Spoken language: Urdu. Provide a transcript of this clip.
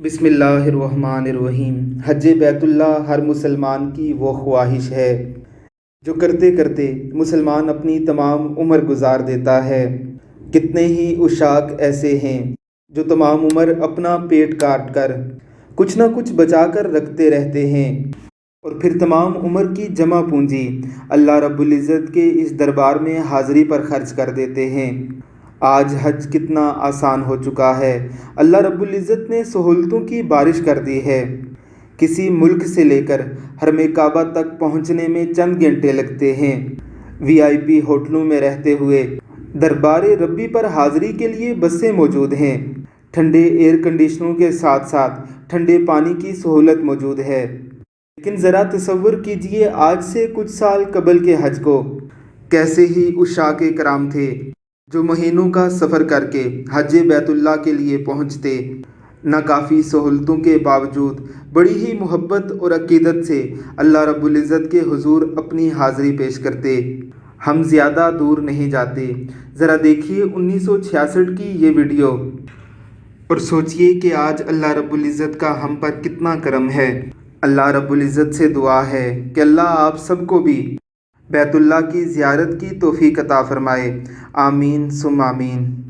بسم اللہ الرحمن الرحیم۔ حج بیت اللہ ہر مسلمان کی وہ خواہش ہے جو کرتے کرتے مسلمان اپنی تمام عمر گزار دیتا ہے۔ کتنے ہی عشاق ایسے ہیں جو تمام عمر اپنا پیٹ کاٹ کر کچھ نہ کچھ بچا کر رکھتے رہتے ہیں اور پھر تمام عمر کی جمع پونجی اللہ رب العزت کے اس دربار میں حاضری پر خرچ کر دیتے ہیں۔ آج حج کتنا آسان ہو چکا ہے۔ اللہ رب العزت نے سہولتوں کی بارش کر دی ہے۔ کسی ملک سے لے کر حرم کعبہ تک پہنچنے میں چند گھنٹے لگتے ہیں۔ VIP ہوٹلوں میں رہتے ہوئے دربار ربی پر حاضری کے لیے بسیں موجود ہیں۔ ٹھنڈے ایئر کنڈیشنروں کے ساتھ ساتھ ٹھنڈے پانی کی سہولت موجود ہے۔ لیکن ذرا تصور کیجئے آج سے کچھ سال قبل کے حج کو کیسے ہی عشاق کرام تھے جو مہینوں کا سفر کر کے حج بیت اللہ کے لیے پہنچتے، ناکافی سہولتوں کے باوجود بڑی ہی محبت اور عقیدت سے اللہ رب العزت کے حضور اپنی حاضری پیش کرتے۔ ہم زیادہ دور نہیں جاتے، ذرا دیکھیے 1966 کی یہ ویڈیو اور سوچئے کہ آج اللہ رب العزت کا ہم پر کتنا کرم ہے۔ اللہ رب العزت سے دعا ہے کہ اللہ آپ سب کو بھی بیت اللہ کی زیارت کی توفیق عطا فرمائے۔ آمین ثم آمین۔